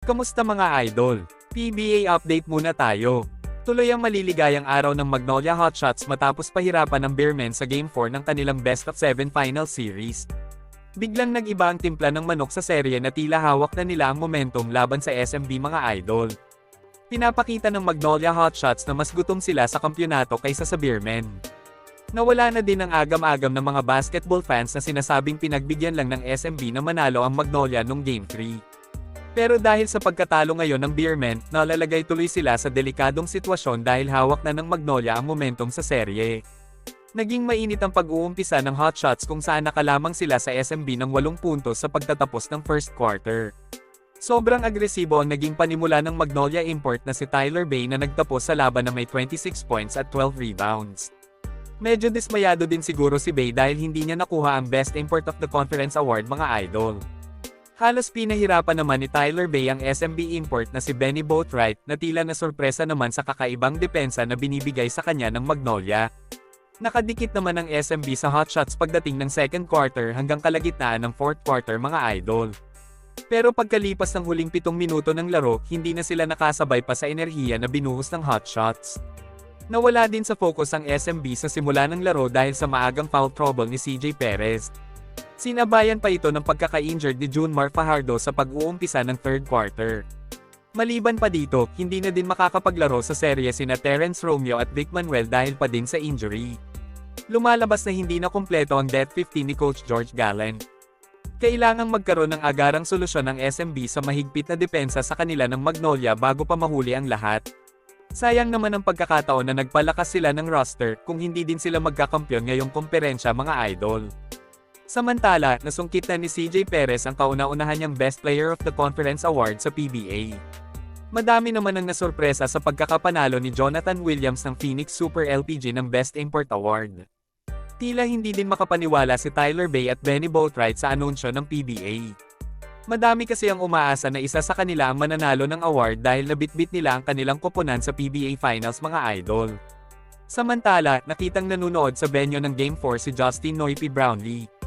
Kamusta mga idol? PBA update muna tayo. Tuloy ang maliligayang araw ng Magnolia Hotshots matapos pahirapan ng Bearmen sa Game 4 ng kanilang Best of 7 Final Series. Biglang nag-iba ang timpla ng manok sa serye na tila hawak na nila ang momentum laban sa SMB mga idol. Pinapakita ng Magnolia Hotshots na mas gutom sila sa kampyonato kaysa sa Bearmen. Nawala na din ang agam-agam ng mga basketball fans na sinasabing pinagbigyan lang ng SMB na manalo ang Magnolia nung Game 3. Pero dahil sa pagkatalo ngayon ng Bearmen, nalalagay tuloy sila sa delikadong sitwasyon dahil hawak na ng Magnolia ang momentum sa serye. Naging mainit ang pag-uumpisa ng Hotshots kung saan nakalamang sila sa SMB ng 8 puntos sa pagtatapos ng first quarter. Sobrang agresibo ang naging panimula ng Magnolia import na si Tyler Bay na nagtapos sa laban na may 26 points at 12 rebounds. Medyo dismayado din siguro si Bay dahil hindi niya nakuha ang Best Import of the Conference Award mga idol. Halos pinahirapan naman ni Tyler Bay ang SMB import na si Benny Boatwright na tila na sorpresa naman sa kakaibang depensa na binibigay sa kanya ng Magnolia. Nakadikit naman ang SMB sa Hotshots pagdating ng second quarter hanggang kalagitnaan ng fourth quarter mga idol. Pero pagkalipas ng huling 7 minuto ng laro, hindi na sila nakasabay pa sa enerhiya na binuhos ng Hotshots. Nawala din sa focus ang SMB sa simula ng laro dahil sa maagang foul trouble ni CJ Perez. Sinabayan pa ito ng pagkaka-injured ni Junmar Fajardo sa pag-uumpisa ng third quarter. Maliban pa dito, hindi na din makakapaglaro sa serye sina Terrence Romeo at Vic Manuel dahil pa din sa injury. Lumalabas na hindi na kumpleto ang Death 15 ni Coach George Gallen. Kailangang magkaroon ng agarang solusyon ng SMB sa mahigpit na depensa sa kanila ng Magnolia bago pa mahuli ang lahat. Sayang naman ang pagkakataon na nagpalakas sila ng roster kung hindi din sila magkakampyon ngayong komperensya mga idol. Samantala, nasungkit na ni CJ Perez ang kauna-unahan niyang Best Player of the Conference Award sa PBA. Madami naman ang nasorpresa sa pagkakapanalo ni Jonathan Williams ng Phoenix Super LPG ng Best Import Award. Tila hindi din makapaniwala si Tyler Bay at Benny Boatwright sa anunsyo ng PBA. Madami kasi ang umaasa na isa sa kanila ang mananalo ng award dahil nabitbit nila ang kanilang koponan sa PBA Finals mga idol. Samantala, nakitang nanunood sa venue ng Game 4 si Justin Noipy Brownlee.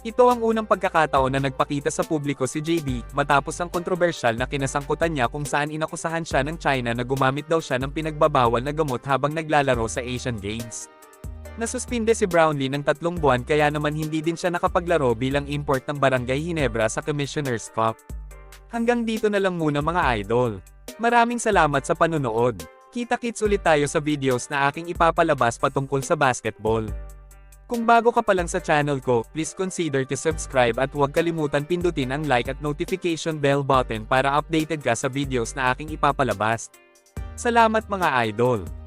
Ito ang unang pagkakataon na nagpakita sa publiko si JB, matapos ang kontrobersyal na kinasangkutan niya kung saan inakusahan siya ng China na gumamit daw siya ng pinagbabawal na gamot habang naglalaro sa Asian Games. Nasuspinde si Brownlee ng 3 buwan kaya naman hindi din siya nakapaglaro bilang import ng Barangay Ginebra sa Commissioner's Cup. Hanggang dito na lang muna mga idol. Maraming salamat sa panonood. Kita-kits ulit tayo sa videos na aking ipapalabas patungkol sa basketball. Kung bago ka pa lang sa channel ko, please consider to subscribe at huwag kalimutan pindutin ang like at notification bell button para updated ka sa videos na aking ipapalabas. Salamat mga idol!